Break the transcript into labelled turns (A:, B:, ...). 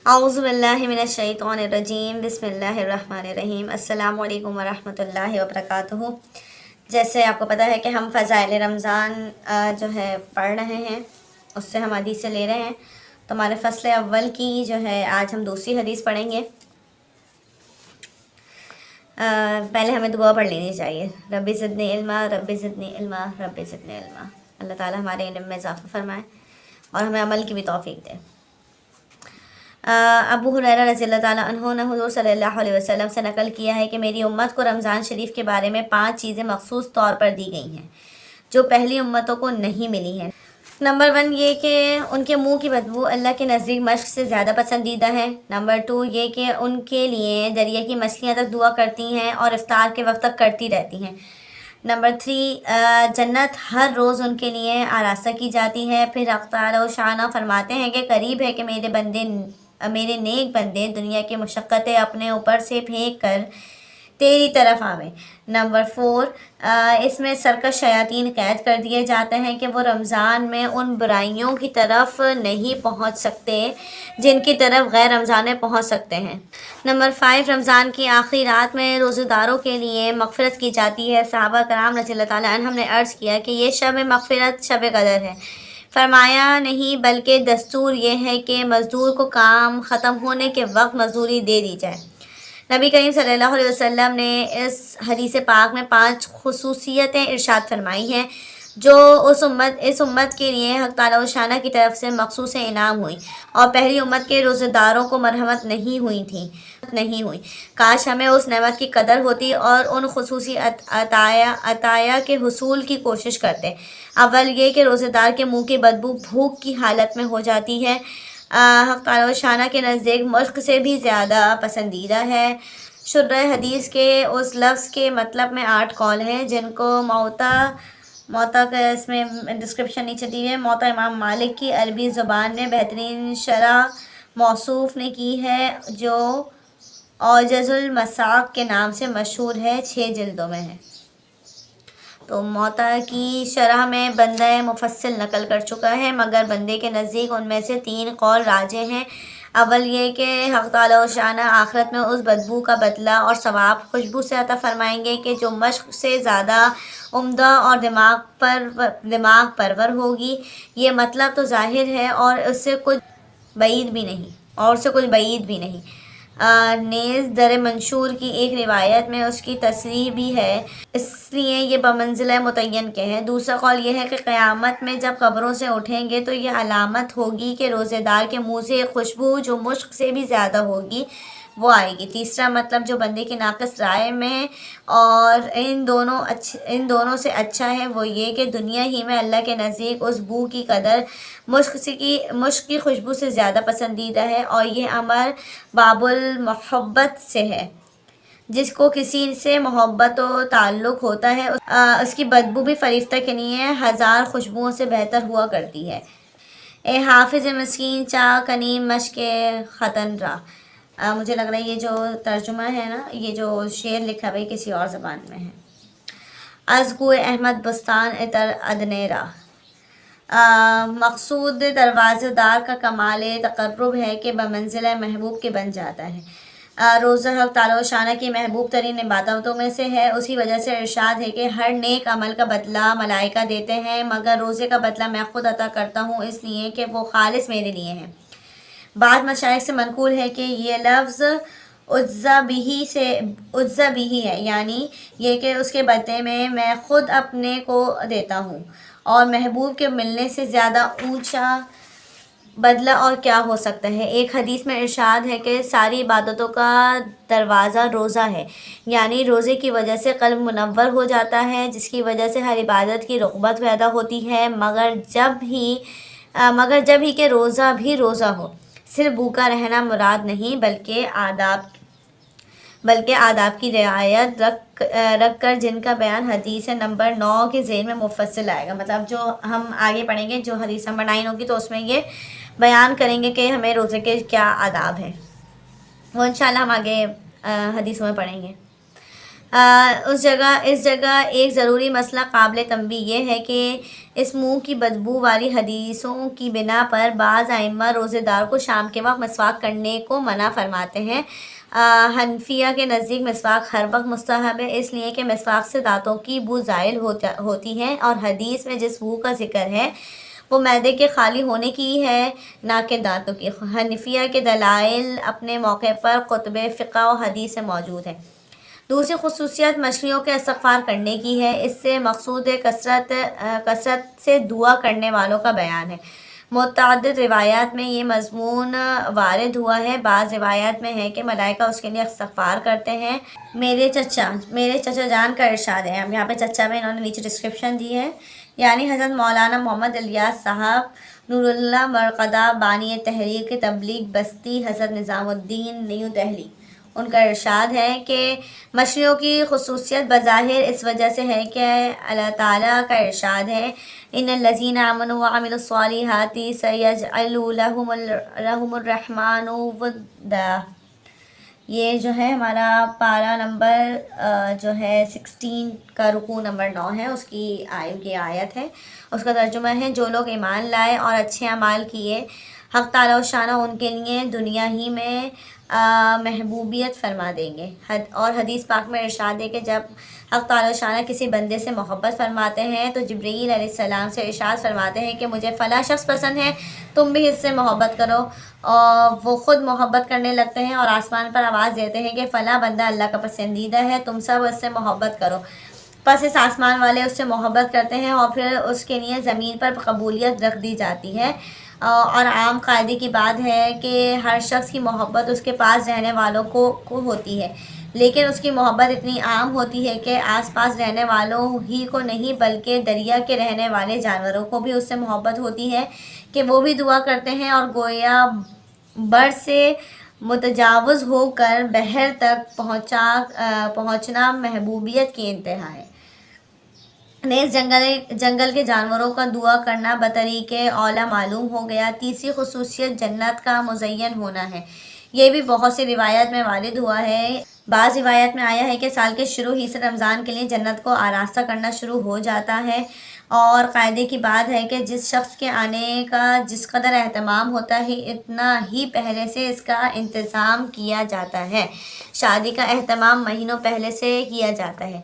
A: اعوذ باللہ من الشیطان الرجیم، بسم اللہ الرحمن الرحیم۔ السلام علیکم ورحمۃ اللہ وبرکاتہ۔ جیسے آپ کو پتہ ہے کہ ہم فضائل رمضان جو ہے پڑھ رہے ہیں، اس سے ہم حدیث سے لے رہے ہیں۔ تو ہمارے فصل اول کی جو ہے آج ہم دوسری حدیث پڑھیں گے۔ پہلے ہمیں دعا پڑھ لینی چاہیے، رب زدنی علما، رب زدنی علما، رب زدنی علما۔ اللہ تعالیٰ ہمارے علم میں اضافہ فرمائے اور ہمیں عمل کی بھی توفیق دے۔ ابو ہریرہ رضی اللہ تعالیٰ عنہ نے حضور صلی اللہ علیہ وسلم سے نقل کیا ہے کہ میری امت کو رمضان شریف کے بارے میں 5 چیزیں مخصوص طور پر دی گئی ہیں جو پہلی امتوں کو نہیں ملی ہیں۔ نمبر 1 یہ کہ ان کے منہ کی بدبو اللہ کے نزدیک مشق سے زیادہ پسندیدہ ہے۔ نمبر 2 یہ کہ ان کے لیے دریا کی مچھلیاں تک دعا کرتی ہیں اور افطار کے وقت تک کرتی رہتی ہیں۔ نمبر 3 جنت ہر روز ان کے لیے آراستہ کی جاتی ہے۔ پھر حق تعالی و شانہ فرماتے ہیں کہ قریب ہے کہ میرے نیک بندے دنیا کی مشقتیں اپنے اوپر سے پھینک کر تیری طرف آویں۔ نمبر 4 اس میں سرکش شیاطین قید کر دیے جاتے ہیں کہ وہ رمضان میں ان برائیوں کی طرف نہیں پہنچ سکتے جن کی طرف غیر رمضان میں پہنچ سکتے ہیں۔ نمبر 5 رمضان کی آخری رات میں روزہ داروں کے لیے مغفرت کی جاتی ہے۔ صحابہ کرام رضی اللہ تعالیٰ عنہم نے عرض کیا کہ یہ شب مغفرت شب قدر ہے۔ فرمایا نہیں، بلکہ دستور یہ ہے کہ مزدور کو کام ختم ہونے کے وقت مزدوری دے دی جائے۔ نبی کریم صلی اللہ علیہ وسلم نے اس حدیث پاک میں 5 خصوصیتیں ارشاد فرمائی ہیں جو اس امت کے لیے حق تعالی و شانہ کی طرف سے مخصوص انعام ہوئی اور پہلی امت کے روزہ داروں کو مرحمت نہیں ہوئی۔ کاش ہمیں اس نعمت کی قدر ہوتی اور ان خصوصی عطایا کے حصول کی کوشش کرتے۔ اول یہ کہ روزہ دار کے منہ کی بدبو بھوک کی حالت میں ہو جاتی ہے، حق تعالی و شانہ کے نزدیک مشق سے بھی زیادہ پسندیدہ ہے۔ شرح حدیث کے اس لفظ کے مطلب میں 8 قول ہیں جن کو موطا کا اس میں ڈسکرپشن نیچے دی ہے۔ موطا امام مالک کی عربی زبان میں بہترین شرح موصوف نے کی ہے جو اوجز المساق کے نام سے مشہور ہے، 6 جلدوں میں ہے۔ تو موطا کی شرح میں بندہ مفصل نقل کر چکا ہے، مگر بندے کے نزدیک ان میں سے 3 قول راجح ہیں۔ اول یہ کہ حق تعالی و شانہ آخرت میں اس بدبو کا بدلہ اور ثواب خوشبو سے عطا فرمائیں گے کہ جو مشق سے زیادہ عمدہ اور دماغ پرور ہوگی۔ یہ مطلب تو ظاہر ہے اور اس سے کچھ بعید بھی نہیں۔ نیز در منشور کی ایک روایت میں اس کی تصریح بھی ہے، اس لیے یہ بمنزلہ متعین کے ہے۔ دوسرا قول یہ ہے کہ قیامت میں جب قبروں سے اٹھیں گے تو یہ علامت ہوگی کہ روزے دار کے منہ سے ایک خوشبو جو مشق سے بھی زیادہ ہوگی وہ آئے گی۔ تیسرا مطلب جو بندے کی ناقص رائے میں اور ان دونوں سے اچھا ہے وہ یہ کہ دنیا ہی میں اللہ کے نزدیک اس بو کی قدر مشق کی خوشبو سے زیادہ پسندیدہ ہے، اور یہ امر باب المحبت سے ہے۔ جس کو کسی سے محبت و تعلق ہوتا ہے اس کی بدبو بھی فرشتہ کے لیے 1000 خوشبوؤں سے بہتر ہوا کرتی ہے۔ اے حافظ مسکین چا کنی مشق ختن را۔ مجھے لگ رہا ہے یہ جو ترجمہ ہے نا، یہ جو شعر لکھا ہے کسی اور زبان میں ہے۔ از گو احمد بستان اتر ادنے را۔ مقصود دروازہ دار کا کمال تقرب ہے کہ بمنزلہ محبوب کے بن جاتا ہے۔ روزہ حق تعالی و شانہ کی محبوب ترین عبادتوں میں سے ہے، اسی وجہ سے ارشاد ہے کہ ہر نیک عمل کا بدلہ ملائکہ دیتے ہیں، مگر روزے کا بدلہ میں خود عطا کرتا ہوں، اس لیے کہ وہ خالص میرے لیے ہے۔ بعض مشائخ سے منقول ہے کہ یہ لفظ اجزا بھی ہے، یعنی یہ کہ اس کے بدلے میں خود اپنے کو دیتا ہوں، اور محبوب کے ملنے سے زیادہ اونچا بدلہ اور کیا ہو سکتا ہے۔ ایک حدیث میں ارشاد ہے کہ ساری عبادتوں کا دروازہ روزہ ہے، یعنی روزے کی وجہ سے قلب منور ہو جاتا ہے، جس کی وجہ سے ہر عبادت کی رغبت پیدا ہوتی ہے، مگر جب ہی کہ روزہ بھی روزہ ہو۔ صرف بھوکا رہنا مراد نہیں بلکہ آداب کی رعایت رکھ کر، جن کا بیان حدیث نمبر 9 کے ذیل میں مفصل آئے گا۔ مطلب جو ہم آگے پڑھیں گے، جو حدیث نمبر 9 ہوگی تو اس میں یہ بیان کریں گے کہ ہمیں روزے کے کیا آداب ہیں، وہ انشاءاللہ ہم آگے حدیثوں میں پڑھیں گے۔ اس جگہ ایک ضروری مسئلہ قابل تنبیہ یہ ہے کہ اس منہ کی بدبو والی حدیثوں کی بنا پر بعض ائمہ روزے دار کو شام کے وقت مسواک کرنے کو منع فرماتے ہیں۔ حنفیہ کے نزدیک مسواک ہر وقت مستحب ہے، اس لیے کہ مسواک سے دانتوں کی بو زائل ہوتی ہے، اور حدیث میں جس بو کا ذکر ہے وہ معدے کے خالی ہونے کی ہے، نہ کہ دانتوں کی۔ حنفیہ کے دلائل اپنے موقع پر کتب فقہ و حدیث سے موجود ہیں۔ دوسری خصوصیت مچھلیوں کے استغفار کرنے کی ہے۔ اس سے مقصود کثرت سے دعا کرنے والوں کا بیان ہے۔ متعدد روایات میں یہ مضمون وارد ہوا ہے۔ بعض روایات میں ہے کہ ملائکہ اس کے لیے استغفار کرتے ہیں۔ میرے چچا جان کا ارشاد ہے، ہم یہاں پہ چچا میں انہوں نے نیچے ڈسکرپشن دی ہے، یعنی حضرت مولانا محمد الیاس صاحب نور اللہ مرقدہ بانی تحریک تبلیغ بستی حضرت نظام الدین نیو دہلی، ان کا ارشاد ہے کہ مچھلیوں کی خصوصیت بظاہر اس وجہ سے ہے کہ اللہ تعالیٰ کا ارشاد ہے ان الذین آمنوا وعملوا الصالحات سیجعل لهم الرحمن ودا۔ یہ جو ہے ہمارا پارہ نمبر جو ہے 16 کا رکوع نمبر 9 ہے، اس کی آیت ہے، اس کا ترجمہ ہے جو لوگ ایمان لائے اور اچھے اعمال کیے حق تعالیٰ و شانہ ان کے لیے دنیا ہی میں محبوبیت فرما دیں گے۔ اور حدیث پاک میں ارشاد ہے کہ جب حق تعالیٰ و شانہ کسی بندے سے محبت فرماتے ہیں تو جبرائیل علیہ السلام سے ارشاد فرماتے ہیں کہ مجھے فلاں شخص پسند ہے، تم بھی اس سے محبت کرو، اور وہ خود محبت کرنے لگتے ہیں اور آسمان پر آواز دیتے ہیں کہ فلاں بندہ اللہ کا پسندیدہ ہے، تم سب اس سے محبت کرو۔ پس اس آسمان والے اس سے محبت کرتے ہیں اور پھر اس کے لیے زمین پر قبولیت رکھ دی جاتی ہے۔ اور عام قاعدے کی بات ہے کہ ہر شخص کی محبت اس کے پاس رہنے والوں کو ہوتی ہے، لیکن اس کی محبت اتنی عام ہوتی ہے کہ آس پاس رہنے والوں ہی کو نہیں بلکہ دریا کے رہنے والے جانوروں کو بھی اس سے محبت ہوتی ہے کہ وہ بھی دعا کرتے ہیں، اور گویا بر سے متجاوز ہو کر بحر تک پہنچنا محبوبیت کی انتہا ہے۔ نیز جنگل کے جانوروں کا دعا کرنا بطریق اولیٰ معلوم ہو گیا۔ تیسری خصوصیت جنت کا مزین ہونا ہے، یہ بھی بہت سی روایات میں وارد ہوا ہے۔ بعض روایات میں آیا ہے کہ سال کے شروع ہی سے رمضان کے لیے جنت کو آراستہ کرنا شروع ہو جاتا ہے، اور قاعدے کی بات ہے کہ جس شخص کے آنے کا جس قدر اہتمام ہوتا ہے اتنا ہی پہلے سے اس کا انتظام کیا جاتا ہے۔ شادی کا اہتمام مہینوں پہلے سے کیا جاتا ہے۔